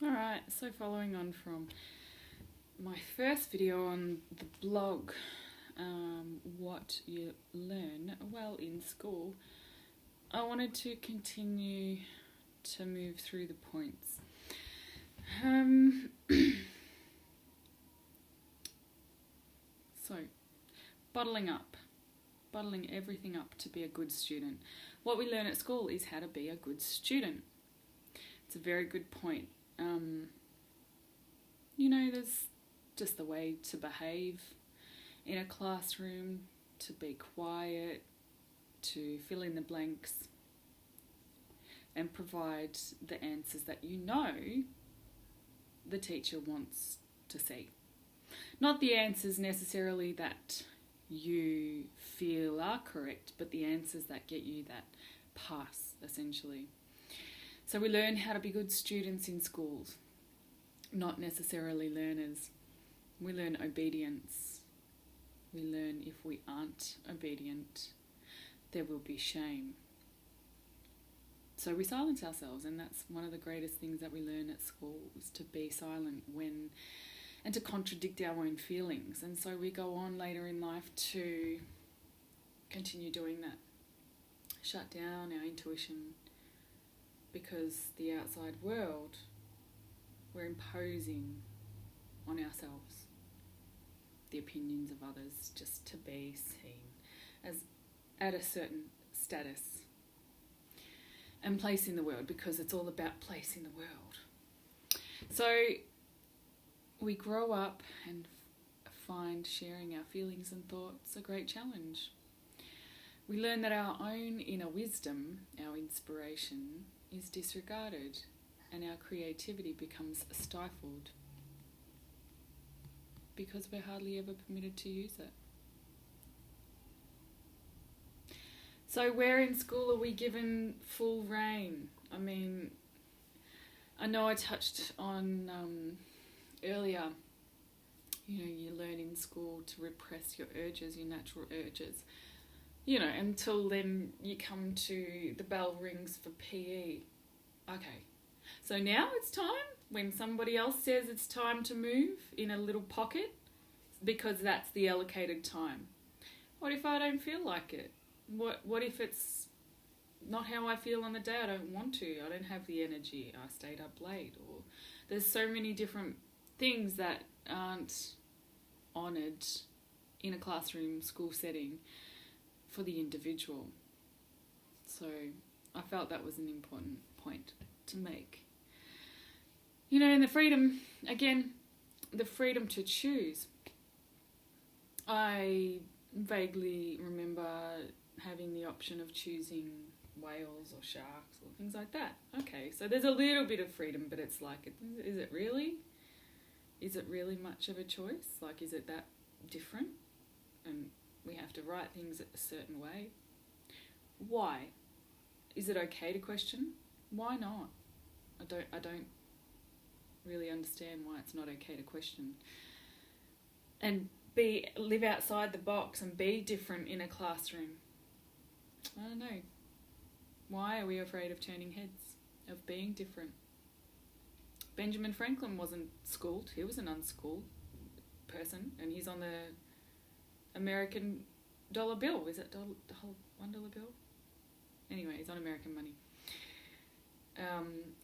Alright, so following on from my first video on the blog, what you learn well in school, I wanted to continue to move through the points. So, bottling everything up to be a good student. What we learn at school is how to be a good student. It's a very good point. There's just the way to behave in a classroom, to be quiet, to fill in the blanks, and provide the answers that the teacher wants to see. Not the answers necessarily that you feel are correct, but the answers that get you that pass, essentially. So we learn how to be good students in schools, not necessarily learners. We learn obedience. We learn if we aren't obedient, there will be shame. So we silence ourselves, and that's one of the greatest things that we learn at school, is to be silent and to contradict our own feelings. And so we go on later in life to continue doing that. Shut down our intuition, because the outside world, we're imposing on ourselves the opinions of others just to be seen as at a certain status and place in the world, because it's all about place in the world. So we grow up and find sharing our feelings and thoughts a great challenge. We learn that our own inner wisdom, our inspiration, is disregarded, and our creativity becomes stifled because we're hardly ever permitted to use it. So where in school are we given full reign? I mean, I know I touched on earlier, you learn in school to repress your urges, your natural urges, until then you come to the bell rings for PE. Okay, so now it's time, when somebody else says it's time to move in a little pocket, because that's the allocated time. What if I don't feel like it? What if it's not how I feel on the day? I don't want to. I don't have the energy. I stayed up late. Or there's so many different things that aren't honoured in a classroom, school setting for the individual. So I felt that was an important point to make. And the freedom to choose. I vaguely remember having the option of choosing whales or sharks or things like that. Okay, so there's a little bit of freedom, but it's like, is it really? Is it really much of a choice? Like, is it that different? And we have to write things a certain way. Why? Is it okay to question? Why not? I don't really understand why it's not okay to question. And live outside the box and be different in a classroom. I don't know. Why are we afraid of turning heads, of being different? Benjamin Franklin wasn't schooled. He was an unschooled person, and he's on the American dollar bill. Is it $1 bill? Anyway, he's on American money.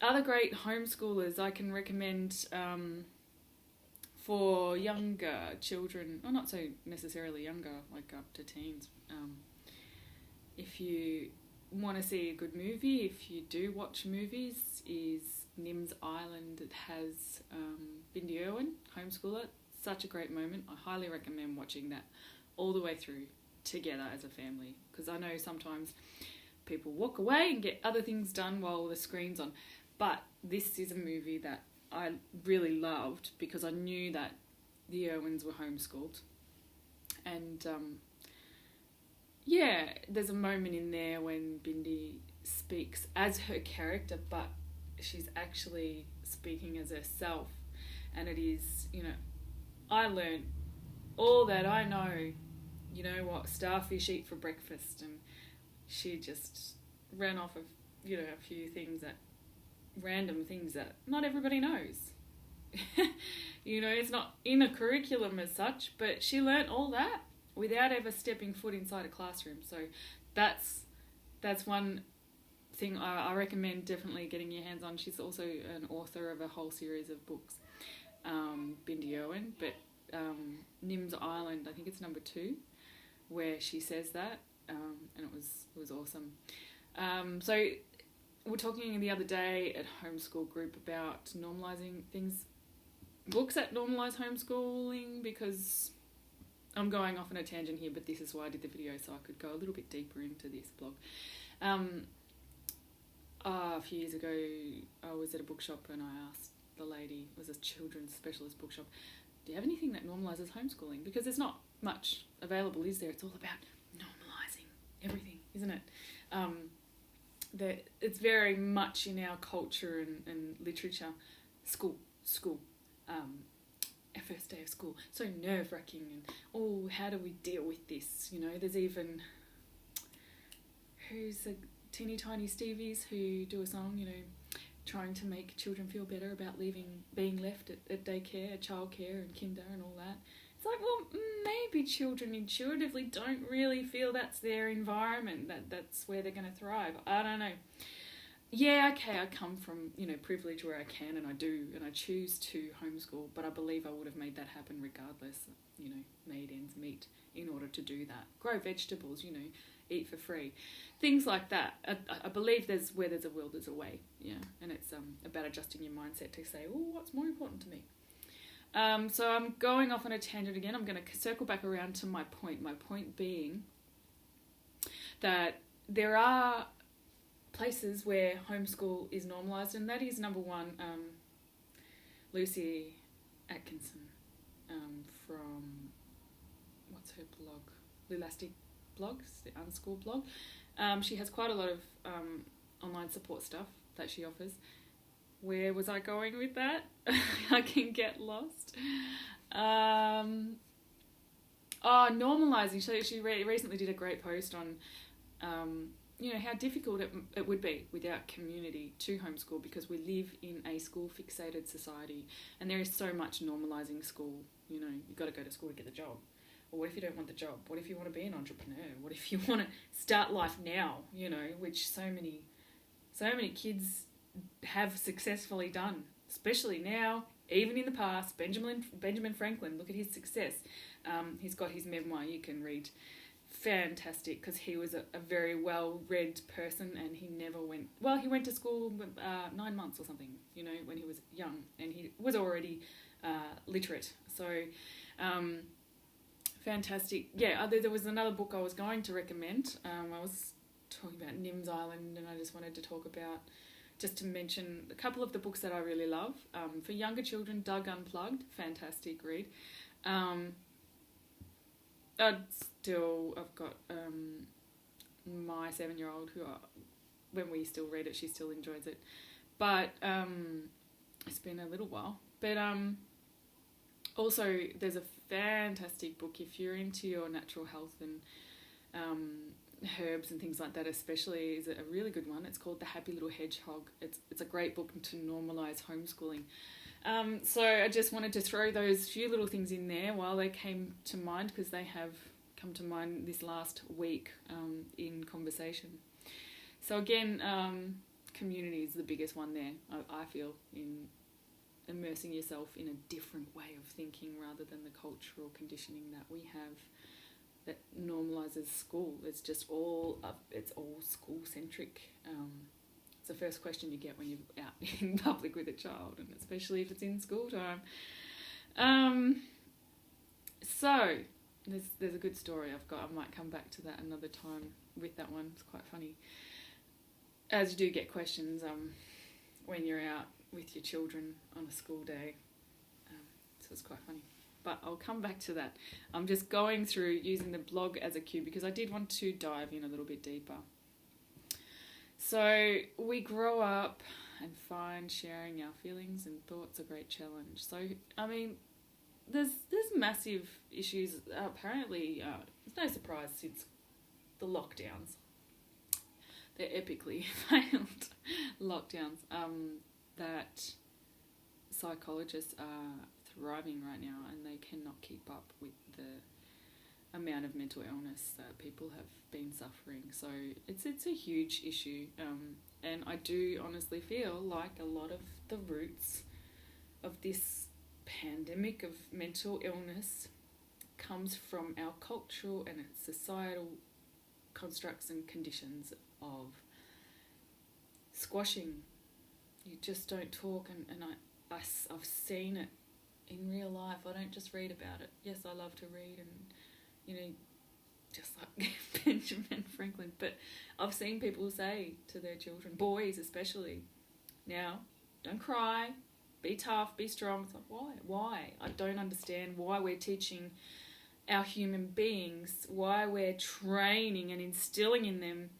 Other great homeschoolers I can recommend for younger children, or not so necessarily younger, like up to teens. If you want to see a good movie, if you do watch movies, is Nim's Island. It has Bindi Irwin, homeschooler. Such a great moment. I highly recommend watching that all the way through together as a family, because I know sometimes people walk away and get other things done while the screen's on. But this is a movie that I really loved, because I knew that the Irwins were homeschooled. And there's a moment in there when Bindi speaks as her character, but she's actually speaking as herself. And it is, I learned all that I know, what starfish eat for breakfast. And she just ran off of, a few things that random things that not everybody knows. You know, it's not in a curriculum as such, but she learnt all that without ever stepping foot inside a classroom. So that's one thing I recommend definitely getting your hands on. She's also an author of a whole series of books, Bindi Irwin, but Nim's Island, I think it's number 2, where she says that, and it was awesome. So we're talking the other day at Homeschool group about normalising things, books that normalise homeschooling, because I'm going off on a tangent here, but this is why I did the video, so I could go a little bit deeper into this blog. A few years ago, I was at a bookshop and I asked the lady, it was a children's specialist bookshop, do you have anything that normalises homeschooling? Because there's not much available, is there? It's all about normalising everything, isn't it? That it's very much in our culture and literature. School, our first day of school, so nerve-wracking, and how do we deal with this? You know, there's even, who's the teeny tiny Stevies who do a song, you know, trying to make children feel better about being left at daycare, childcare and kinder and all that. It's like, well, maybe children intuitively don't really feel that's their environment, that's where they're going to thrive. I don't know. Yeah, okay, I come from, you know, privilege where I can, and I do, and I choose to homeschool, but I believe I would have made that happen regardless, you know, made ends meet in order to do that. Grow vegetables, you know, eat for free. Things like that. I believe where there's a will, there's a way, yeah, and it's about adjusting your mindset to say, what's more important to me? So I'm going off on a tangent again. I'm going to circle back around to my point. My point being that there are places where homeschool is normalised, and that is number 1, Lucy Atkinson from, what's her blog? Lulastic Blogs, the Unschool blog. She has quite a lot of online support stuff that she offers. Where was I going with that? I can get lost. Normalising. So she recently did a great post on, you know, how difficult it would be without community to homeschool, because we live in a school-fixated society, and there is so much normalising school. You know, you've got to go to school to get the job. Or what if you don't want the job? What if you want to be an entrepreneur? What if you want to start life now? You know, which so many kids have successfully done, especially now, even in the past. Benjamin Franklin, look at his success. He's got his memoir you can read. Fantastic, because he was a very well-read person, and he never went, well, he went to school 9 months or something, you know, when he was young, and he was already literate. So fantastic. Yeah, there was another book I was going to recommend. I was talking about Nim's Island, and I just wanted to talk about, just to mention a couple of the books that I really love. For younger children, Doug Unplugged, fantastic read. I've got my 7-year-old who, when we still read it, she still enjoys it. But it's been a little while. But also, there's a fantastic book if you're into your natural health and herbs and things like that, especially, is a really good one. It's called The Happy Little Hedgehog. It's a great book to normalise homeschooling. So I just wanted to throw those few little things in there while they came to mind, because they have come to mind this last week in conversation. So again, community is the biggest one there, I feel, in immersing yourself in a different way of thinking rather than the cultural conditioning that we have that normalises school. It's just it's all school-centric. It's the first question you get when you're out in public with a child, and especially if it's in school time. So there's a good story I've got. I might come back to that another time with that one. It's quite funny. As you do get questions when you're out with your children on a school day. So it's quite funny. But I'll come back to that. I'm just going through using the blog as a cue because I did want to dive in a little bit deeper. So we grow up and find sharing our feelings and thoughts a great challenge. So, I mean, there's massive issues. Apparently, it's no surprise since the lockdowns. epically failed lockdowns, that psychologists are thriving right now, and they cannot keep up with the amount of mental illness that people have been suffering. So it's a huge issue, and I do honestly feel like a lot of the roots of this pandemic of mental illness comes from our cultural and societal constructs and conditions of squashing. You just don't talk, and I've seen it in real life. I don't just read about it. Yes, I love to read, and just like Benjamin Franklin, but I've seen people say to their children, boys especially, now don't cry, be tough, be strong. It's like, why? I don't understand why we're teaching our human beings, why we're training and instilling in them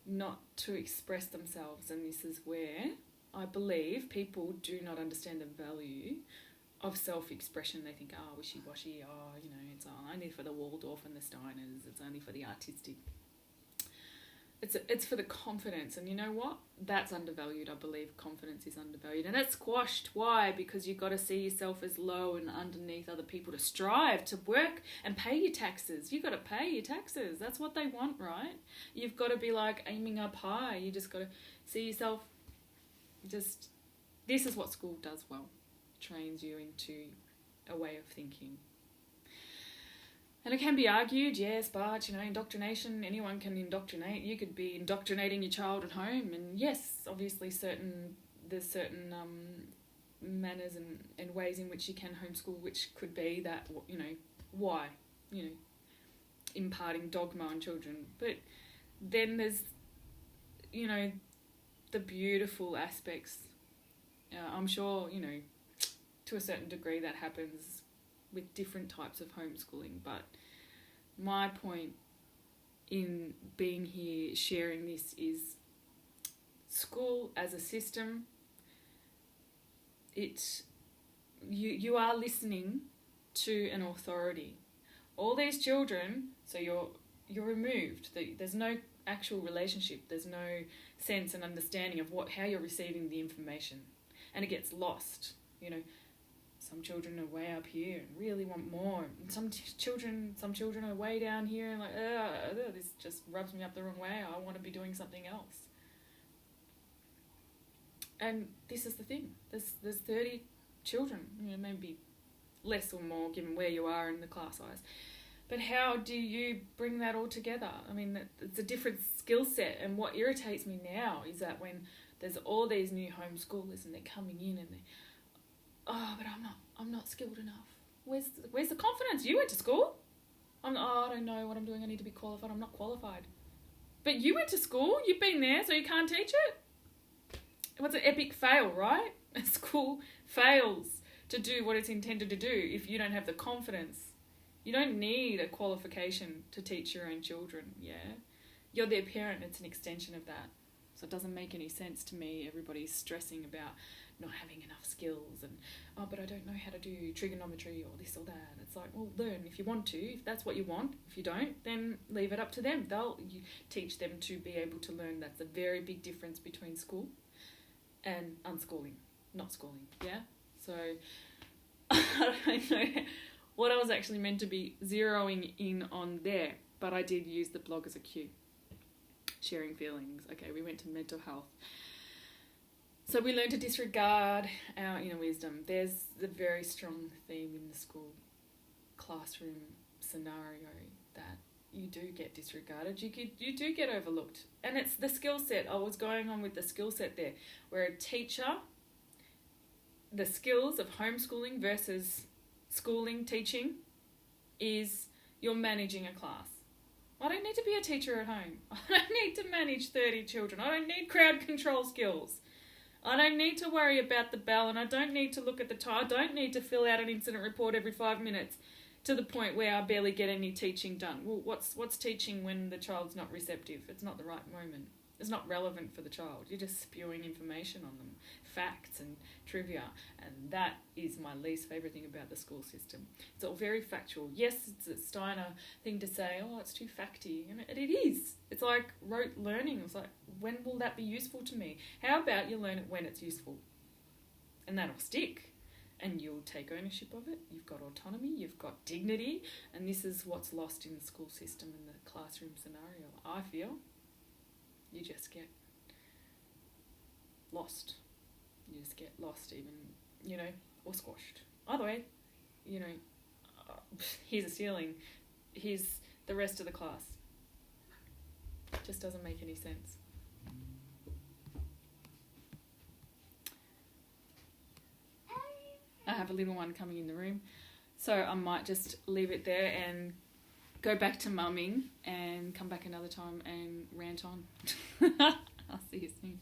not to express themselves. And this is where I believe people do not understand the value of self-expression. They think, wishy-washy, it's only for the Waldorf and the Steiners, it's only for the artistic. It's for the confidence, and you know what? That's undervalued. I believe confidence is undervalued, and that's squashed. Why? Because you've got to see yourself as low and underneath other people to strive, to work and pay your taxes. You've got to pay your taxes. That's what they want, right? You've got to be like aiming up high. You just got to see yourself this is what school does well. Trains you into a way of thinking. And it can be argued, yes, but, indoctrination, anyone can indoctrinate. You could be indoctrinating your child at home. And yes, obviously there's certain manners and ways in which you can homeschool, which could be that, why, imparting dogma on children. But then there's, the beautiful aspects. I'm sure, to a certain degree that happens with different types of homeschooling, but my point in being here sharing this is school as a system, you are listening to an authority. All these children, so you're removed. There's no actual relationship. There's no sense and understanding of how you're receiving the information, and it gets lost. Some children are way up here and really want more. And some children are way down here and like, this just rubs me up the wrong way. I want to be doing something else. And this is the thing. There's 30 children, maybe less or more given where you are in the class size. But how do you bring that all together? I mean, it's a different skill set. And what irritates me now is that when there's all these new homeschoolers and they're coming in and but I'm not skilled enough. Where's the confidence? You went to school. I don't know what I'm doing. I need to be qualified. I'm not qualified. But you went to school. You've been there, so you can't teach it. What's an epic fail, right? A school fails to do what it's intended to do if you don't have the confidence. You don't need a qualification to teach your own children, yeah? You're their parent. It's an extension of that. So it doesn't make any sense to me. Everybody's stressing about not having enough skills and, but I don't know how to do trigonometry or this or that. It's like, well, learn if you want to. If that's what you want. If you don't, then leave it up to them. You teach them to be able to learn. That's a very big difference between school and unschooling, not schooling, yeah? So I don't know what I was actually meant to be zeroing in on there, but I did use the blog as a cue. Sharing feelings. Okay, we went to mental health. So we learn to disregard our inner wisdom. There's the very strong theme in the school classroom scenario that you do get disregarded. You do get overlooked. And it's the skill set. I was going on with the skill set there, where a teacher, the skills of homeschooling versus schooling, teaching, is you're managing a class. I don't need to be a teacher at home. I don't need to manage 30 children. I don't need crowd control skills. I don't need to worry about the bell, and I don't need to look at the time. I don't need to fill out an incident report every 5 minutes to the point where I barely get any teaching done. Well, what's teaching when the child's not receptive? It's not the right moment. It's not relevant for the child. You're just spewing information on them, facts and trivia, and that is my least favourite thing about the school system. It's all very factual. Yes, it's a Steiner thing to say, oh, it's too facty, and it is. It's like rote learning. It's like, when will that be useful to me? How about you learn it when it's useful? And that'll stick. And you'll take ownership of it. You've got autonomy, you've got dignity, and this is what's lost in the school system and the classroom scenario. I feel you just get lost. You just get lost even, or squashed. Either way, here's a ceiling, here's the rest of the class. Just doesn't make any sense. I have a little one coming in the room, so I might just leave it there and go back to mumming and come back another time and rant on. I'll see you soon.